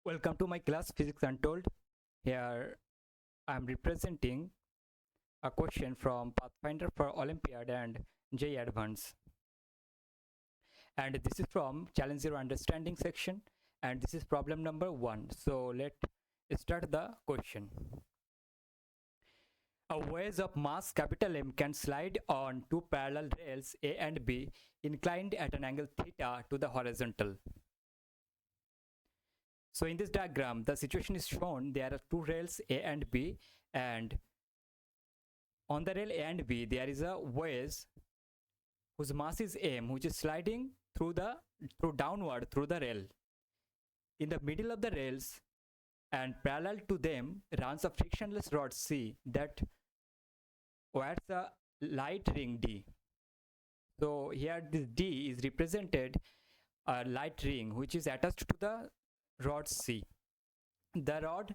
Welcome to my class Physics Untold. Here I am representing a question from Pathfinder for Olympiad and JEE Advanced. And this is from Challenge Zero Understanding section. And this is problem number 1. So let's start the question. A wedge of mass capital M can slide on two parallel rails A and B inclined at an angle theta to the horizontal. So in this diagram, the situation is shown. There are two rails A and B, and on the rail A and B, there is a wedge whose mass is M, which is sliding through downward through the rail. In the middle of the rails and parallel to them runs a frictionless rod C that wears a light ring D. So here this D is represented a light ring which is attached to the rod C. The rod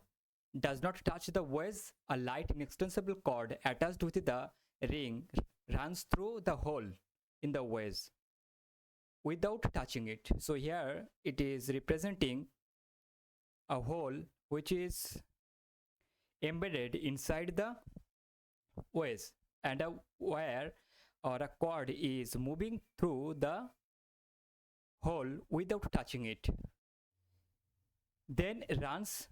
does not touch the wedge. A light inextensible cord attached with the ring runs through the hole in the wedge without touching it. So here it is representing a hole which is embedded inside the wedge, and a wire or a cord is moving through the hole without touching it. Then runs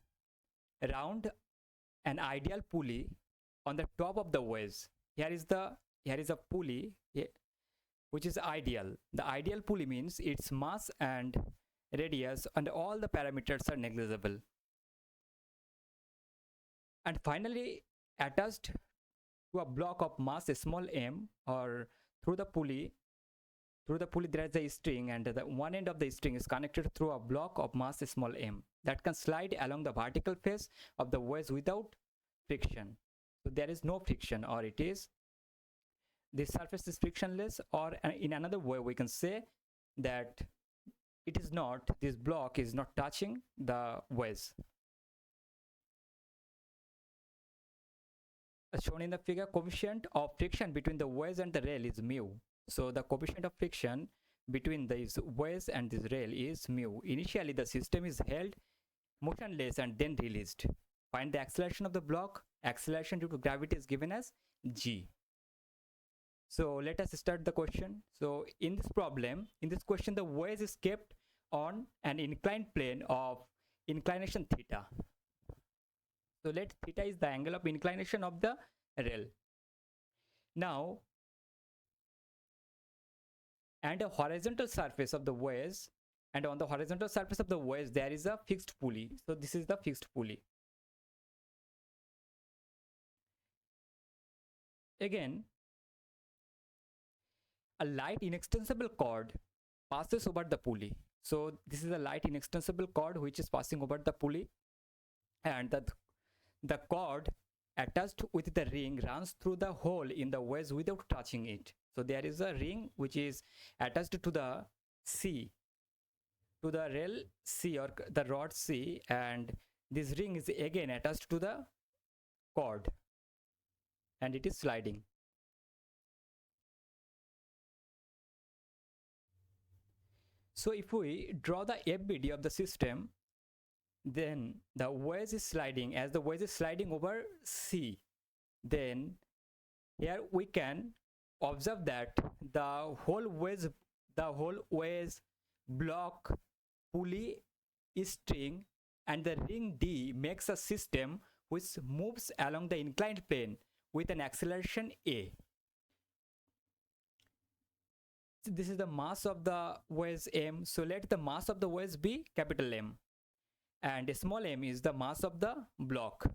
around an ideal pulley on the top of the wedge. Here is a pulley which is ideal. The ideal pulley means its mass and radius and all the parameters are negligible. And finally, attached to a block of mass small m, or through the pulley there is a string, and the one end of the string is connected through a block of mass small m that can slide along the vertical face of the wedge without friction. So there is no friction, or it is this surface is frictionless, or in another way we can say that this block is not touching the wedge. As shown in the figure, coefficient of friction between the wedge and the rail is mu. So the coefficient of friction between this wedge and this rail is mu. Initially the system is held motionless and then released. Find the acceleration of the block. Acceleration due to gravity is given as g. So let us start the question. So in this question, the wedge is kept on an inclined plane of inclination theta. So let theta is the angle of inclination of the rail. Now, and a horizontal surface of the wedge, and on the horizontal surface of the wedge there is a fixed pulley. So this is the fixed pulley. Again, a light inextensible cord passes over the pulley. So this is a light inextensible cord which is passing over the pulley, and the cord attached with the ring runs through the hole in the wedge without touching it. So there is a ring which is attached to the C, to the rail C or the rod C, and this ring is again attached to the cord, and it is sliding. So if we draw the FBD of the system, then the wedge is sliding. As the wedge is sliding over C, then here we can observe that the whole wedge block, pulley, string, and the ring D makes a system which moves along the inclined plane with an acceleration a. So this is the mass of the wedge m. So let the mass of the wedge be capital M, and small m is the mass of the block,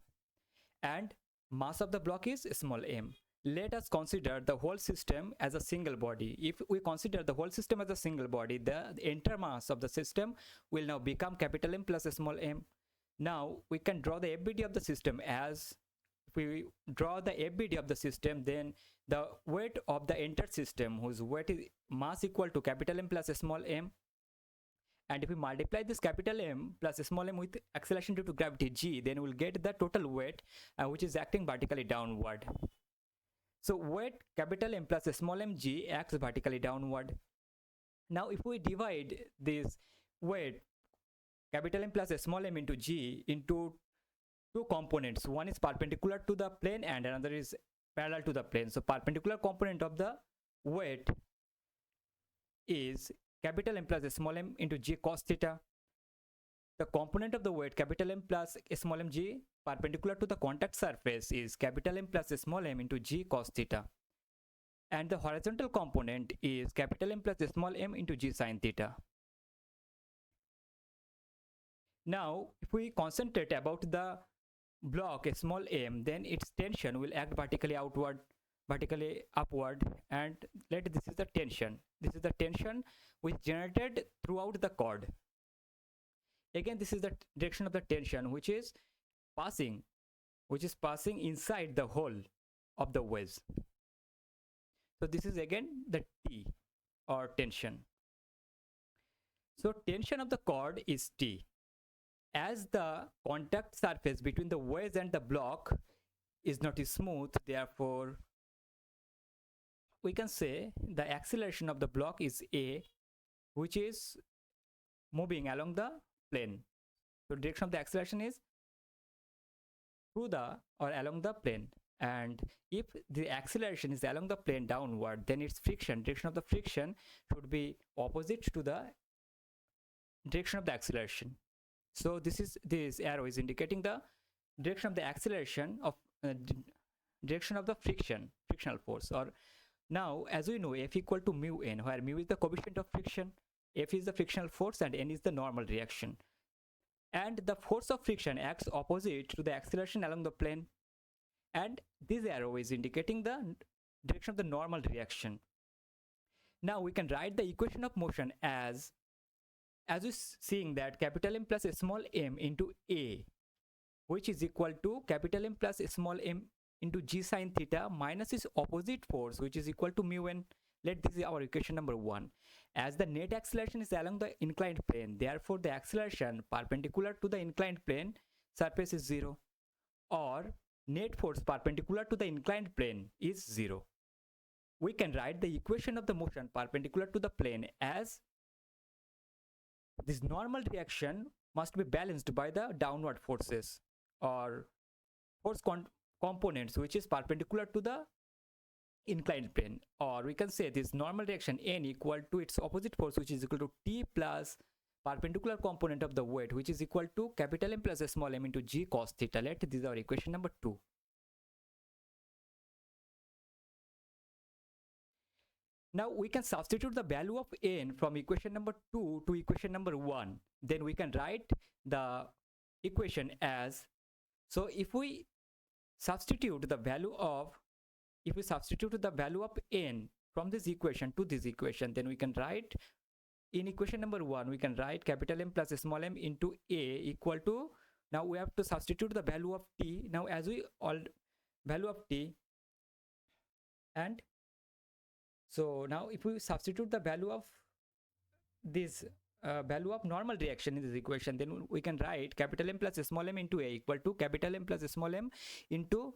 and mass of the block is small m. Let us consider the whole system as a single body. If we consider the whole system as a single body, the entire mass of the system will now become capital M plus small m. Now we can draw the FBD of the system. As if we draw the FBD of the system, then the weight of the entire system, whose weight is mass equal to capital M plus small m, and if we multiply this capital M plus small m with acceleration due to gravity g, then we'll get the total weight which is acting vertically downward. So weight capital M plus small m g acts vertically downward. Now if we divide this weight capital M plus small m into g into two components. One is perpendicular to the plane and another is parallel to the plane. So perpendicular component of the weight is capital M plus small m into g cos theta. The component of the weight capital M plus small m g perpendicular to the contact surface is capital M plus small m into g cos theta. And the horizontal component is capital M plus small m into g sin theta. Now, if we concentrate about the block small m, then its tension will act vertically upward, and this is the tension. This is the tension which generated throughout the cord. Again, this is the direction of the tension which is passing inside the hole of the wedge. So this is again the T or tension. So tension of the cord is T. As the contact surface between the wedge and the block is not smooth, therefore we can say the acceleration of the block is A, which is moving along the plane. So direction of the acceleration is through the or along the plane. And if the acceleration is along the plane downward, then its direction of the friction should be opposite to the direction of the acceleration. So this arrow is indicating the direction of the acceleration of direction of the frictional force. Or now, as we know, F equal to mu n, where mu is the coefficient of friction, F is the frictional force, and n is the normal reaction. And the force of friction acts opposite to the acceleration along the plane. And this arrow is indicating the direction of the normal reaction. Now we can write the equation of motion as we're seeing that capital M plus small m into A, which is equal to capital M plus small m into g sin theta minus its opposite force, which is equal to mu n. Let this is our equation number 1. As the net acceleration is along the inclined plane, therefore the acceleration perpendicular to the inclined plane surface is 0, or net force perpendicular to the inclined plane is 0. We can write the equation of the motion perpendicular to the plane as this normal reaction must be balanced by the downward forces or force components which is perpendicular to the inclined plane. Or we can say this normal reaction n equal to its opposite force, which is equal to T plus perpendicular component of the weight, which is equal to capital M plus small m into g cos theta. Let this is our equation number 2. Now we can substitute the value of n from equation number 2 to equation number 1. Then we can write the equation as, so if we substitute the value of n from this equation to this equation, then we can write in equation number 1, we can write capital M plus small m into A equal to, now we have to substitute the value of T. Now as we all value of T, and so now if we substitute the value of this value of normal reaction in this equation, then we can write capital M plus small m into A equal to capital M plus small m into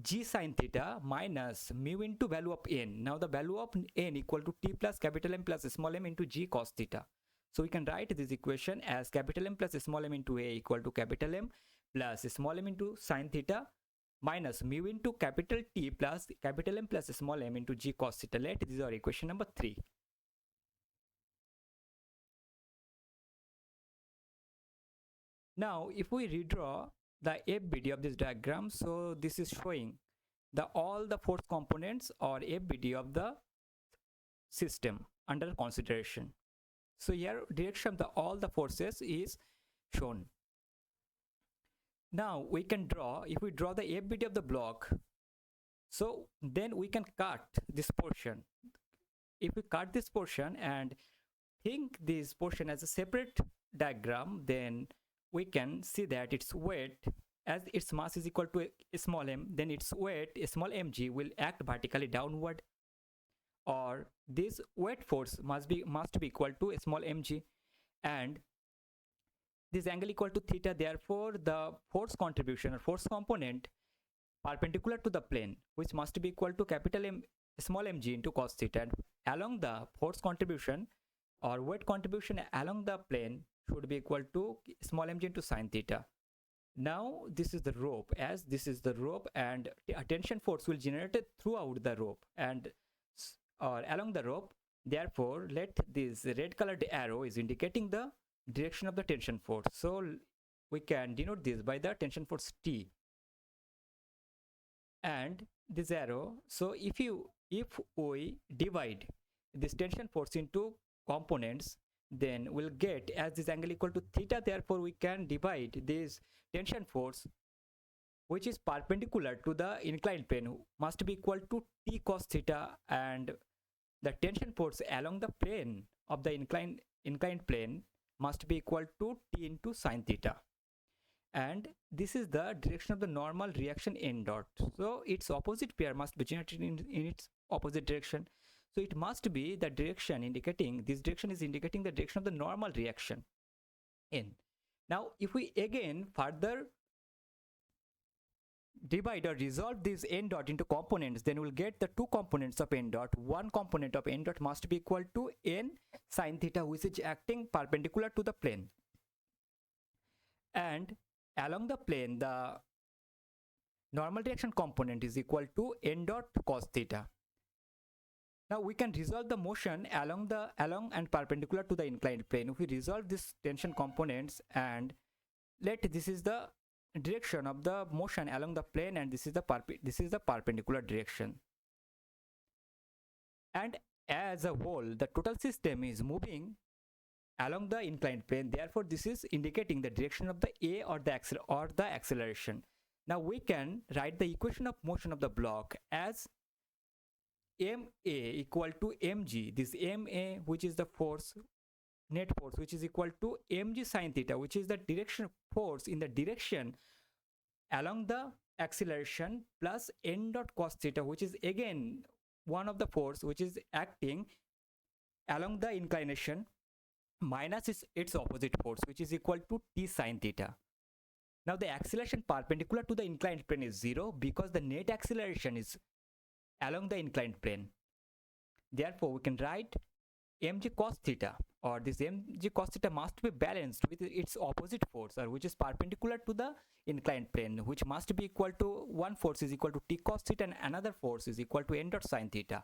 g sin theta minus mu into value of n. Now the value of n equal to T plus capital M plus small m into g cos theta. So we can write this equation as capital M plus small m into A equal to capital M plus small m into sin theta minus mu into capital T plus capital M plus small m into g cos theta. Let this is our equation number 3. Now if we redraw the FBD of this diagram, so this is showing all the force components or FBD of the system under consideration. So here direction of all the forces is shown. Now we can draw, if we draw the FBD of the block, so then we can cut this portion. If we cut this portion and think this portion as a separate diagram, then we can see that its weight, as its mass is equal to a small m, then its weight, a small mg, will act vertically downward, or this weight force must be equal to a small mg, and this angle equal to theta. Therefore the force contribution or force component perpendicular to the plane, which must be equal to capital M small mg into cos theta, and along the force contribution or weight contribution along the plane should be equal to small mg into sine theta. Now this is the rope, as this is the rope, and a tension force will generate it throughout the rope and or along the rope. Therefore, let this red colored arrow is indicating the direction of the tension force. So we can denote this by the tension force T. And this arrow, so if we divide this tension force into components, then we'll get, as this angle equal to theta, therefore we can divide this tension force which is perpendicular to the inclined plane must be equal to T cos theta, and the tension force along the plane of the inclined plane must be equal to T into sine theta. And this is the direction of the normal reaction n dot. So its opposite pair must be generated in its opposite direction. So it must be the direction indicating, this direction is indicating the direction of the normal reaction n. Now if we again further divide or resolve this n dot into components, then we'll get the two components of n dot. One component of n dot must be equal to n sine theta, which is acting perpendicular to the plane, and along the plane the normal direction component is equal to n dot cos theta. Now we can resolve the motion along and perpendicular to the inclined plane. If we resolve this tension components, and let this is the direction of the motion along the plane, and this is the perpendicular direction, and as a whole the total system is moving along the inclined plane. Therefore this is indicating the direction of the A or the acceleration. Now we can write the equation of motion of the block as ma equal to mg, this ma which is the force, net force, which is equal to mg sine theta, which is the direction force in the direction along the acceleration, plus n dot cos theta, which is again one of the force which is acting along the inclination, minus its opposite force, which is equal to t sine theta. Now the acceleration perpendicular to the inclined plane is 0 because the net acceleration is along the inclined plane. Therefore we can write mg cos theta, or this mg cos theta must be balanced with its opposite force, or which is perpendicular to the inclined plane, which must be equal to, one force is equal to t cos theta and another force is equal to n dot sine theta.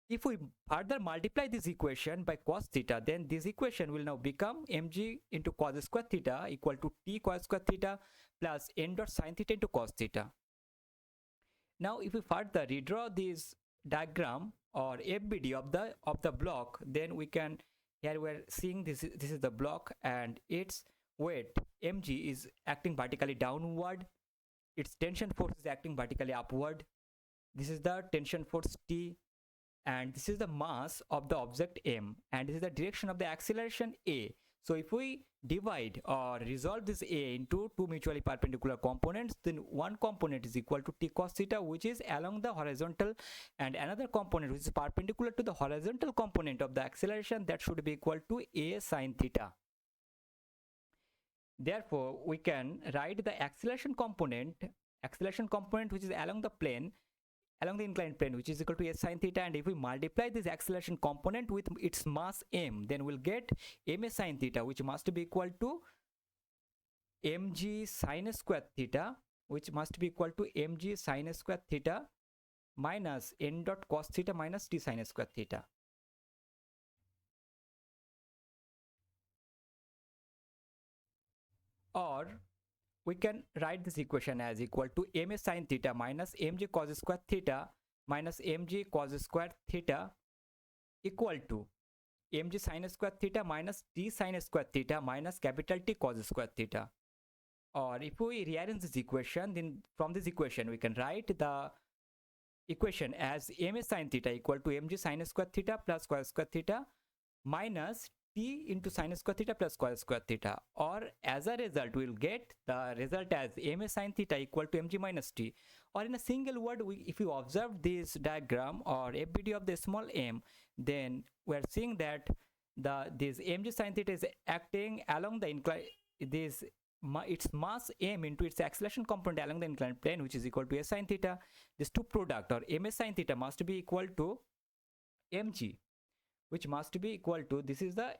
If we further multiply this equation by cos theta, then this equation will now become mg into cos square theta equal to t cos square theta plus n dot sine theta into cos theta. Now if we further redraw this diagram or FBD of the block, then we can, here we're seeing this is the block, and its weight mg is acting vertically downward, its tension force is acting vertically upward, this is the tension force T, and this is the mass of the object m, and this is the direction of the acceleration a. So if we divide or resolve this a into two mutually perpendicular components, then one component is equal to t cos theta, which is along the horizontal, and another component which is perpendicular to the horizontal component of the acceleration, that should be equal to a sine theta. Therefore we can write the acceleration component which is along the plane, along the inclined plane, which is equal to a sine theta, and if we multiply this acceleration component with its mass m, then we'll get ma sine theta, which must be equal to mg sine square theta, which must be equal to mg sine square theta minus n dot cos theta minus t sine square theta. Or we can write this equation as equal to ma sine theta minus mg cos square theta minus mg cos square theta equal to mg sine square theta minus t sine square theta minus capital T cos square theta. Or if we rearrange this equation, then from this equation we can write the equation as ma sine theta equal to mg sine square theta plus cos square theta minus t into sine square theta plus cos square theta, or as a result we will get the result as ma sine theta equal to mg minus t. Or in a single word, if you observe this diagram or FBD of the small m, then we are seeing that this mg sine theta is acting along the incline, its mass m into its acceleration component along the inclined plane, which is equal to a sine theta. This two product or ma sine theta must be equal to mg, which must be equal to, this is the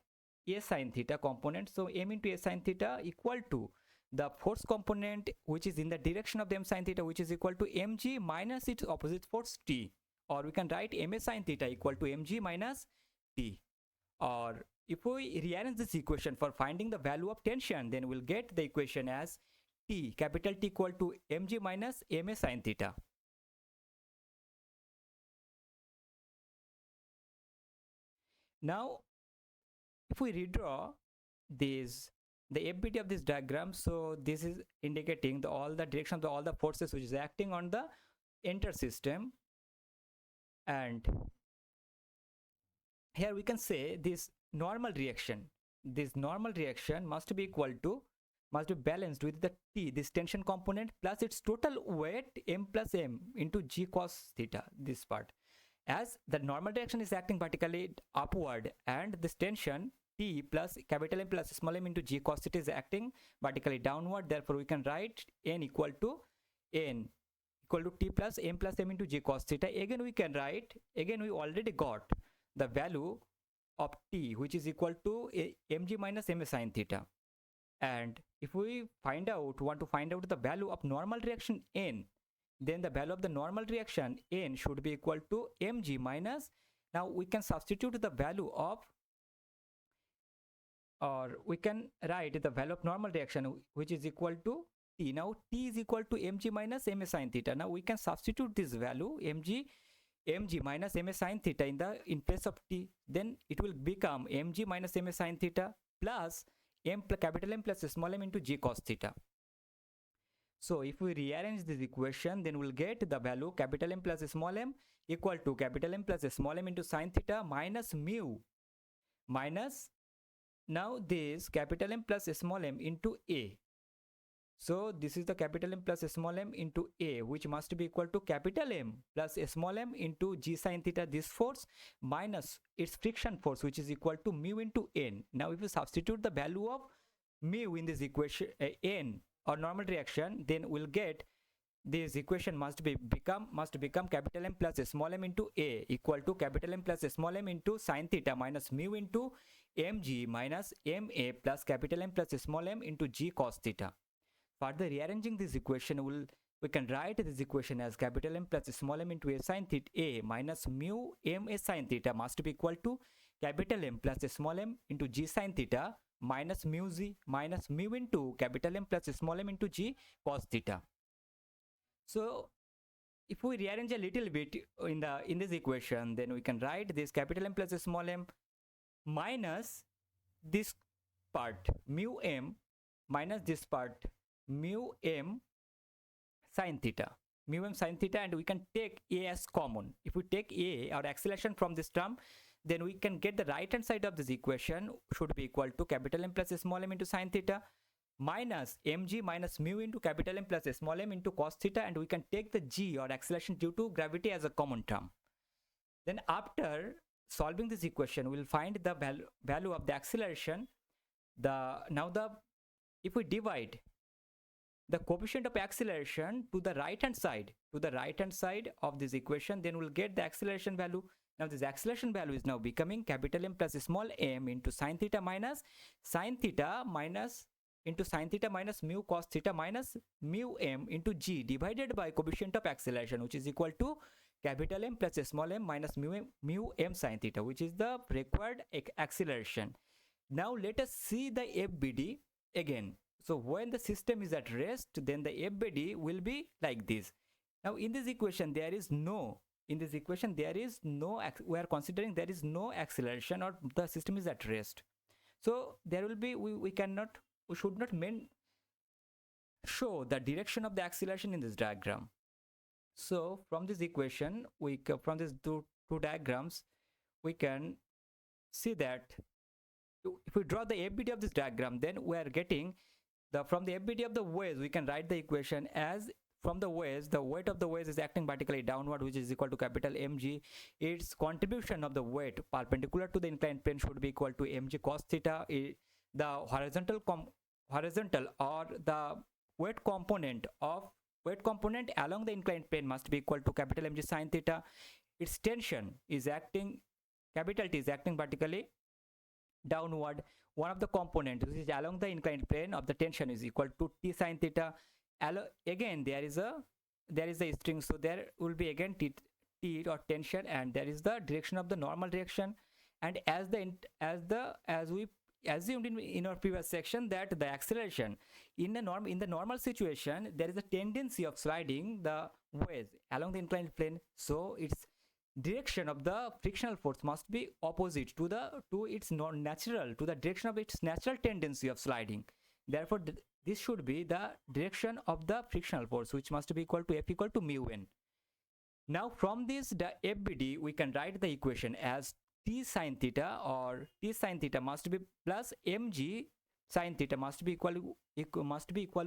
a sine theta component. So m into a sine theta equal to the force component which is in the direction of the m sine theta, which is equal to mg minus its opposite force t, or we can write ma sine theta equal to mg minus t. Or if we rearrange this equation for finding the value of tension, then we'll get the equation as T, capital T equal to mg minus ma sine theta. Now, if we redraw this, the FBD of this diagram, so this is indicating all the direction of all the forces which is acting on the entire system, and here we can say this normal reaction must be balanced with the T, this tension component, plus its total weight m plus m into g cos theta, this part. As the normal reaction is acting vertically upward, and this tension T plus capital M plus small m into g cos theta is acting vertically downward, therefore we can write n equal to T plus m into g cos theta. Again we can write, we already got the value of T, which is equal to mg minus ma sine theta. And if we want to find out the value of normal reaction n, then the value of the normal reaction n should be equal to mg minus, now we can substitute the value of, or we can write the value of normal reaction which is equal to T. Now T is equal to mg minus ma sine theta. Now we can substitute this value mg minus ma sine theta in place of T, then it will become mg minus ma sine theta plus capital M plus small m into g cos theta. So if we rearrange this equation, then we'll get the value capital M plus small m equal to capital M plus small m into sine theta minus mu minus, now this capital M plus small m into a. So this is the capital M plus small m into a, which must be equal to capital M plus small m into g sine theta, this force, minus its friction force, which is equal to mu into n. Now if you substitute the value of mu in this equation, n, or normal reaction, then we'll get this equation must become capital M plus small m into a equal to capital M plus small m into sine theta minus mu into mg minus ma plus capital M plus small m into g cos theta. Further rearranging this equation, we can write this equation as capital M plus small m into a sine theta a minus mu ma sine theta must be equal to capital M plus small m into g sine theta minus mu z minus mu into capital M plus small m into g cos theta. So if we rearrange a little bit in this equation, then we can write this capital M plus small m minus this part mu m minus this part mu m sine theta, and we can take a as common. If we take a, our acceleration from this term, then we can get the right hand side of this equation should be equal to capital M plus small m into sine theta minus mg minus mu into capital M plus small m into cos theta, and we can take the g, or acceleration due to gravity, as a common term. Then after solving this equation, we'll find the value of the acceleration. If we divide the coefficient of acceleration to the right hand side of this equation, then we'll get the acceleration value. Now this acceleration value is now becoming capital M plus small m into sine theta minus mu cos theta minus mu m into g divided by coefficient of acceleration, which is equal to capital M plus small m minus mu m sine theta, which is the required acceleration. Now let us see the FBD again. So when the system is at rest, then the FBD will be like this. Now in this equation there is no, we are considering there is no acceleration, or the system is at rest. So there will be, we should not show the direction of the acceleration in this diagram. So from this equation, from these two diagrams, we can see that if we draw the FBD of this diagram, then we are getting from the FBD of the waves, we can write the equation as, from the waves, the weight of the waves is acting vertically downward, which is equal to capital Mg. Its contribution of the weight perpendicular to the inclined plane should be equal to mg cos theta. The horizontal or the weight component along the inclined plane must be equal to capital Mg sin theta. Its tension is acting, capital T is acting vertically downward, one of the component which is along the inclined plane of the tension is equal to t sine theta. Again there is a string, so there will be again t or tension, and there is the direction of the normal direction. And as we assumed in our previous section, that the acceleration in the normal situation, there is a tendency of sliding the waves along the inclined plane, so its direction of the frictional force must be opposite to the direction of its natural tendency of sliding. Therefore this should be the direction of the frictional force, which must be equal to F equal to mu n. Now from this the FBD we can write the equation as t sine theta, or t sine theta must be plus mg sine theta must be equal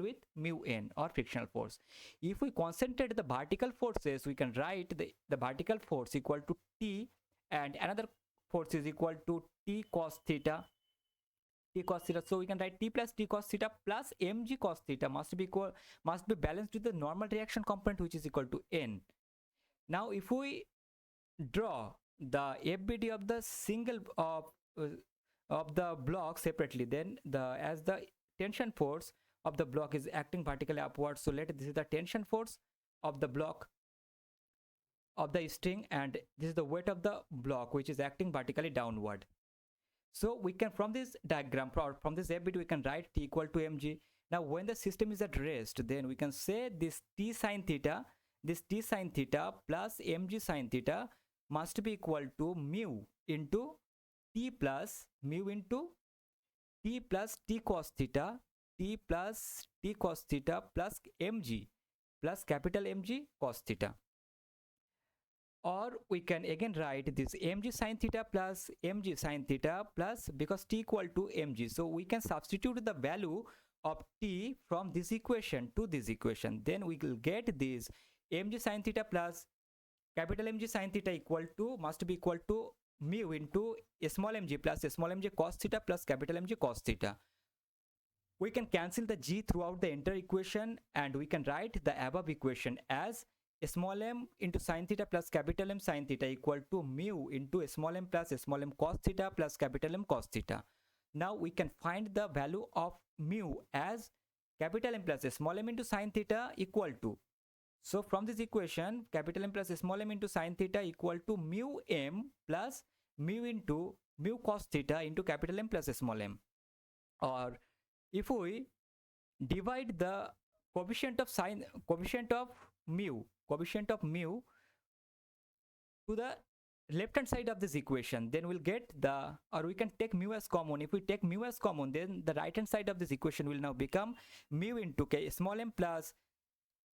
with mu n, or frictional force. If we concentrate the vertical forces, we can write the vertical force equal to t, and another force is equal to t cos theta. So we can write t plus t cos theta plus mg cos theta must be balanced with the normal reaction component, which is equal to n. Now if we draw the FBD of the single of the block separately, then as the tension force of the block is acting vertically upwards, so this is the tension force of the block of the string, and this is the weight of the block which is acting vertically downward. So we can, from this diagram, from this FBD, we can write t equal to mg. Now when the system is at rest, then we can say this t sine theta plus mg sine theta must be equal to mu into t plus mu into t plus t cos theta, t plus t cos theta plus mg plus capital Mg cos theta. Or we can again write this mg sine theta plus mg sine theta plus, because t equal to mg, so we can substitute the value of t from this equation to this equation. Then we will get this mg sine theta plus capital Mg sine theta must be equal to mu into small mg plus small mg cos theta plus capital Mg cos theta. We can cancel the g throughout the entire equation, and we can write the above equation as small m into sine theta plus capital M sine theta equal to mu into small m plus small m cos theta plus capital M cos theta. Now we can find the value of mu as capital M plus small m into sine theta equal to, so from this equation, capital M plus small m into sine theta equal to mu m plus mu into mu cos theta into capital M plus small m. Or if we divide the coefficient of mu to the left hand side of this equation, then we'll get or we can take mu as common. If we take mu as common, then the right hand side of this equation will now become mu into small m plus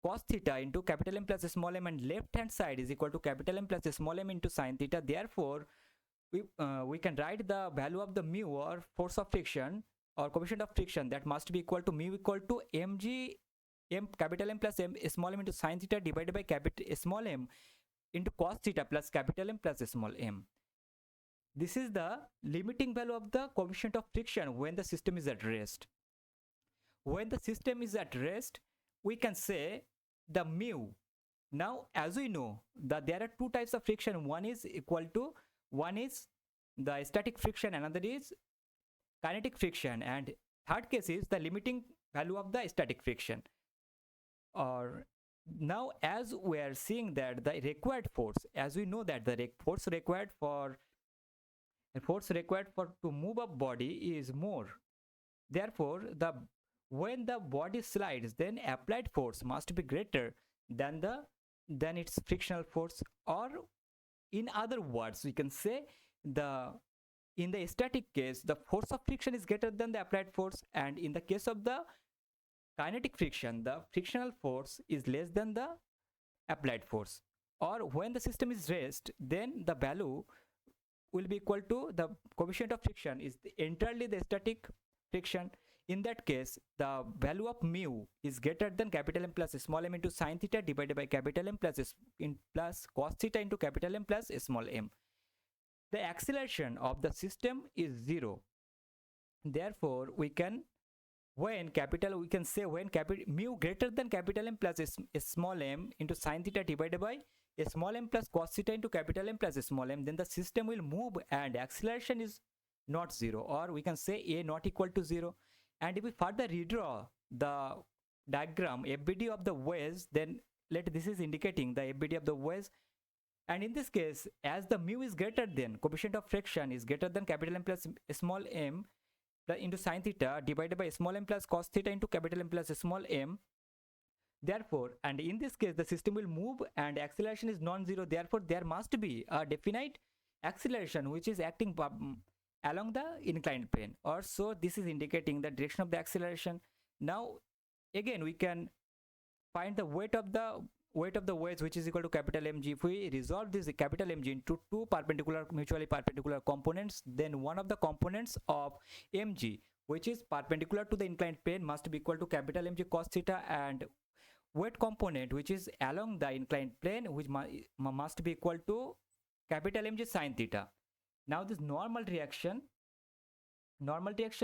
cos theta into capital M plus small m, and left hand side is equal to capital M plus small m into sine theta. Therefore we can write the value of the mu, or force of friction or coefficient of friction, that must be equal to mu equal to mg capital M plus small m into sine theta divided by capital small m into cos theta plus capital M plus small m. This is the limiting value of the coefficient of friction when the system is at rest. When the system is at rest, we can say the mu. Now as we know that there are two types of friction, one is the static friction, another is kinetic friction, and third case is the limiting value of the static friction. Or now as we are seeing that the required force, as we know that the force required to move a body is more, therefore when the body slides, then applied force must be greater than its frictional force. Or in other words, we can say in the static case, the force of friction is greater than the applied force, and in the case of the kinetic friction, the frictional force is less than the applied force. Or when the system is rest, then the value will be equal to the coefficient of friction is entirely the static friction. In that case, the value of mu is greater than capital M plus small m into sine theta divided by capital M plus cos theta into capital M plus small m. The acceleration of the system is 0. Therefore, we can say when mu greater than capital M plus small m into sine theta divided by small m plus cos theta into capital M plus small m, then the system will move and acceleration is not 0, or we can say a not equal to 0. And if we further redraw the diagram FBD of the waves, then this is indicating the FBD of the waves. And in this case, as the mu is greater than, coefficient of friction is greater than capital M plus small m into sine theta divided by small m plus cos theta into capital M plus small m. Therefore, and in this case, the system will move and acceleration is non-zero. Therefore, there must be a definite acceleration which is acting along the inclined plane, or so this is indicating the direction of the acceleration. Now, again, we can find the weight of the waves, which is equal to capital Mg. If we resolve this capital Mg into two mutually perpendicular components, then one of the components of Mg, which is perpendicular to the inclined plane, must be equal to capital Mg cos theta, and weight component which is along the inclined plane, which must be equal to capital Mg sin theta. Now this normal reaction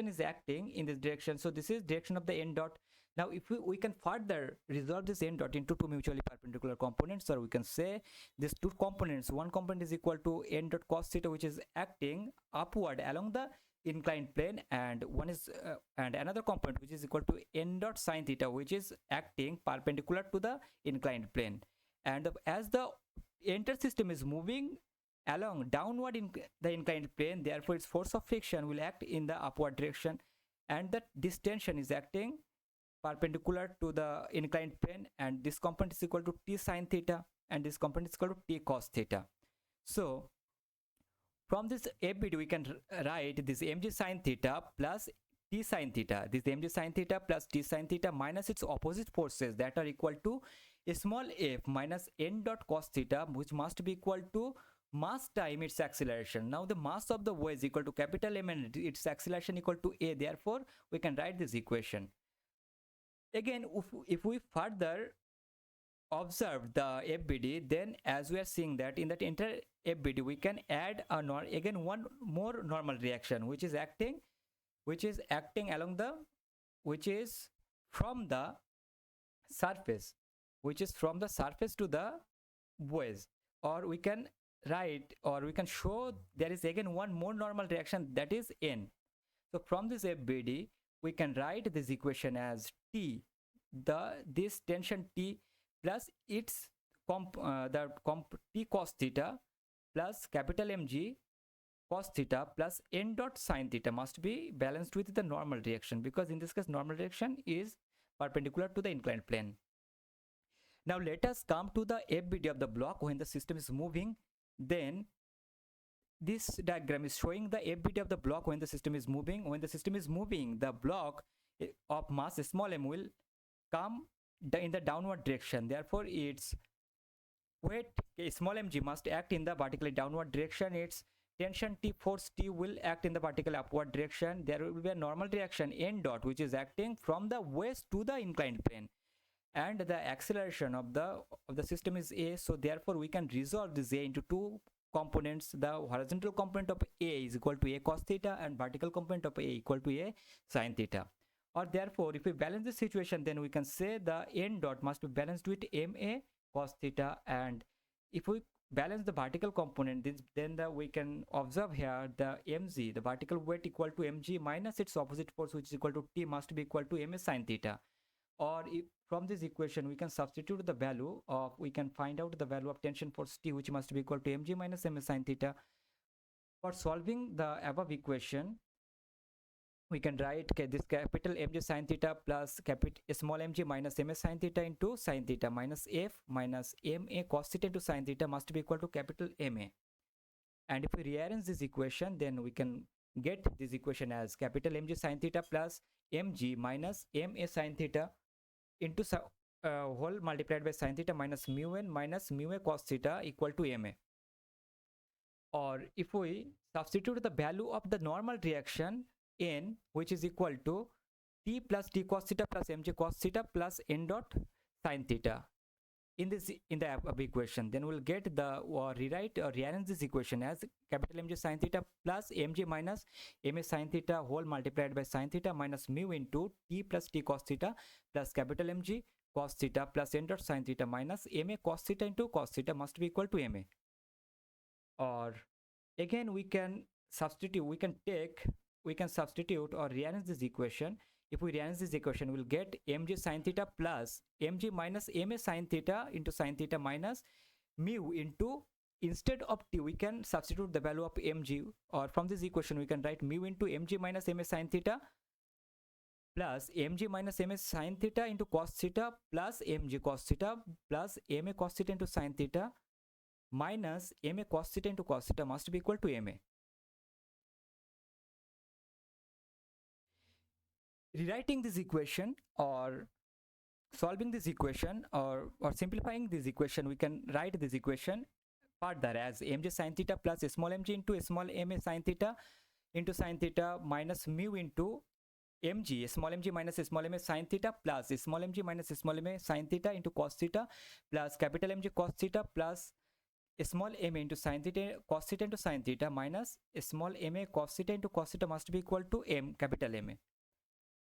is acting in this direction, so this is direction of the n dot. Now if we can further resolve this n dot into two mutually perpendicular components, or we can say these two components, one component is equal to n dot cos theta, which is acting upward along the inclined plane, and one is and another component which is equal to n dot sin theta, which is acting perpendicular to the inclined plane. And as the entire system is moving along downward in the inclined plane, therefore its force of friction will act in the upward direction, and that this tension is acting perpendicular to the inclined plane, and this component is equal to t sin theta, and this component is equal to t cos theta. So from this FBD we can write this mg sin theta plus t sin theta. This mg sin theta plus t sin theta minus its opposite forces that are equal to a small f minus n dot cos theta, which must be equal to mass time its acceleration. Now the mass of the wave is equal to capital M and its acceleration equal to a. Therefore we can write this equation. Again, if we further observe the FBD, then as we are seeing that in that entire FBD we can add again one more normal reaction which is acting along the, which is from the surface to the waves, or we can write, or we can show there is again one more normal reaction, that is n. So from this FBD we can write this equation as T, this tension T plus its T cos theta plus capital Mg cos theta plus n dot sin theta must be balanced with the normal reaction, because in this case normal reaction is perpendicular to the inclined plane. Now let us come to the FBD of the block when the system is moving. Then this diagram is showing the FBD of the block when the system is moving. When the system is moving, the block of mass small m will come in the downward direction. Therefore its weight small mg must act in the vertically downward direction. Its tension T, force T will act in the vertical upward direction. There will be a normal reaction n dot which is acting from the waist to the inclined plane, and the acceleration of the system is a. So therefore we can resolve this a into two components. The horizontal component of a is equal to a cos theta, and vertical component of a equal to a sin theta. Or therefore if we balance this situation, then we can say the n dot must be balanced with ma cos theta, and if we balance the vertical component, then we can observe here the mg, the vertical weight, equal to mg minus its opposite force, which is equal to t, must be equal to ma sin theta. Or if from this equation we can substitute the value of, we can find out the value of tension force T, which must be equal to mg minus ma sin theta. For solving the above equation, we can write this capital Mg sin theta plus small mg minus ma sin theta into sin theta minus f minus ma cos theta into sin theta must be equal to capital Ma. And if we rearrange this equation, then we can get this equation as capital Mg sin theta plus mg minus ma sin theta into whole multiplied by sin theta minus mu n minus mu a cos theta equal to ma. Or if we substitute the value of the normal reaction n, which is equal to t plus t cos theta plus mg cos theta plus n dot sin theta in the above equation, then we'll get the rewrite or rearrange this equation as capital Mg sin theta plus mg minus ma sin theta whole multiplied by sin theta minus mu into t plus t cos theta plus capital Mg cos theta plus n dot sin theta minus ma cos theta into cos theta must be equal to ma. Or again we can substitute, we can substitute or rearrange this equation. If we rearrange this equation, we'll get mg sin theta plus mg minus ma sin theta into sin theta minus mu into, instead of t, we can substitute the value of mg, or from this equation we can write mu into mg minus ma sin theta plus mg minus ma sin theta into cos theta plus mg cos theta plus ma cos theta into sin theta minus ma cos theta into cos theta must be equal to ma. Rewriting this equation or solving this equation or simplifying this equation, we can write this equation further as mg sin theta plus small mg into small ma sin theta into sin theta minus mu into mg small mg minus small ma sin theta plus small mg minus small ma sin theta into cos theta plus capital mg cos theta plus small ma into sin theta cos theta into sin theta minus small ma cos theta into cos theta must be equal to m capital Ma.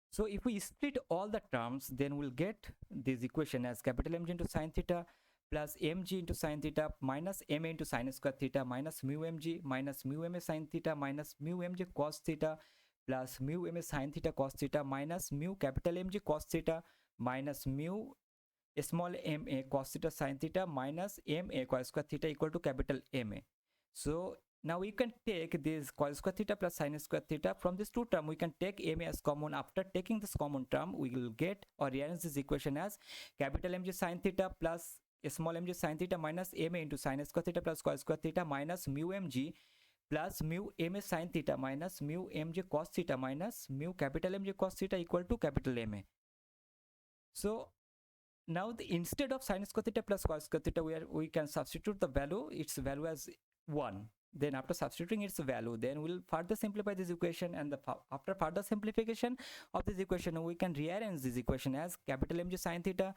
So if we split all the terms, then we'll get this equation as capital mg into sin theta plus mg into sin theta minus ma into sin square theta minus mu mg minus mu ma sin theta minus mu mg cos theta plus mu ma sin theta cos theta minus mu capital mg cos theta minus mu small ma cos theta sin theta minus ma cos square theta equal to capital Ma. So now we can take this cos square theta plus sin square theta. From this two term we can take ma as common. After taking this common term, we will get or rearrange this equation as capital mg sin theta plus small mg sin theta minus ma into sin square theta plus cos square theta minus mu mg plus mu ma sin theta minus mu mg cos theta minus mu capital mg cos theta equal to capital Ma. So now instead of sin square theta plus cos square theta, we can substitute the value, its value as 1. Then after substituting its value, then we'll further simplify this equation, and after further simplification of this equation, we can rearrange this equation as capital mg sin theta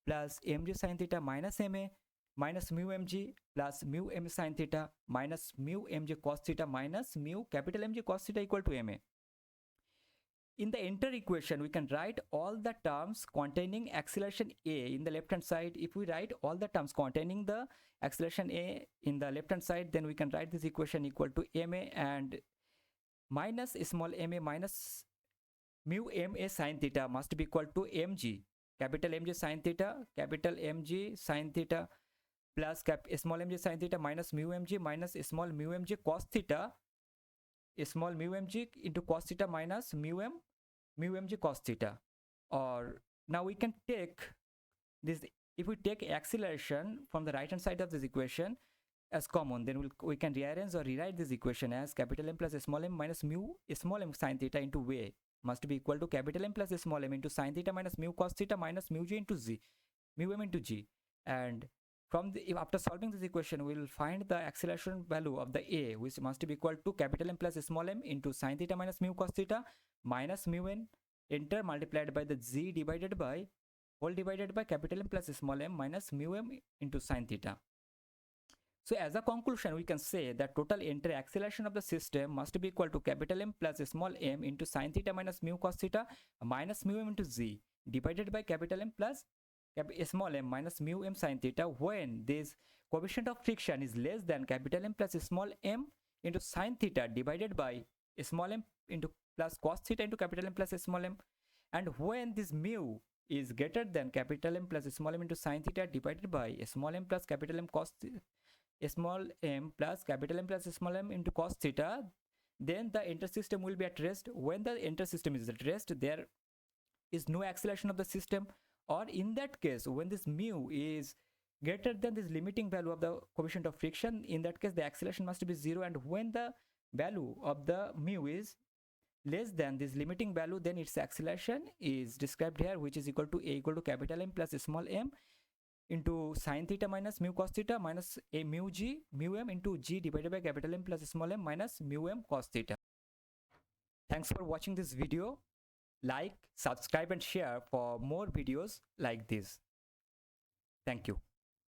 plus mg sin theta minus ma minus mu mg plus mu m sin theta minus mu mg cos theta minus mu capital mg cos theta equal to ma. In the entire equation, we can write all the terms containing acceleration a in the left hand side. If we write all the terms containing the acceleration a in the left hand side, then we can write this equation equal to ma and minus small ma minus mu ma sin theta must be equal to mg capital mg sin theta capital mg sin theta plus small mg sin theta minus mu mg minus small mu mg cos theta small mu mg into cos theta minus mu mg cos theta. Or now we can take this, if we take acceleration from the right hand side of this equation as common, then we can rearrange or rewrite this equation as capital M plus small m minus mu small m sin theta into v must be equal to capital M plus small m into sin theta minus mu cos theta minus mu g into z, mu m into g. And from after solving this equation, we will find the acceleration value of the a, which must be equal to capital M plus small m into sin theta minus mu cos theta minus mu n enter multiplied by the z divided by whole divided by capital M plus small m minus mu m into sin theta. So as a conclusion, we can say that total entire acceleration of the system must be equal to capital M plus small m into sin theta minus mu cos theta minus mu m into z divided by capital M plus small m minus mu m sin theta when this coefficient of friction is less than capital M plus small m into sin theta divided by small m into plus cos theta into capital M plus small m, and when this mu is greater than capital M plus small m into sin theta divided by small m plus capital M cos small m plus capital M plus small m into cos theta, then the entire system will be at rest. When the entire system is at rest, there is no acceleration of the system, or in that case when this mu is greater than this limiting value of the coefficient of friction, in that case the acceleration must be 0, and when the value of the mu is less than this limiting value, then its acceleration is described here, which is equal to a equal to capital M plus small m into sin theta minus mu cos theta minus a mu g mu m into g divided by capital M plus small m minus mu m cos theta. Thanks for watching this video. Like, subscribe and share for more videos like this. Thank you.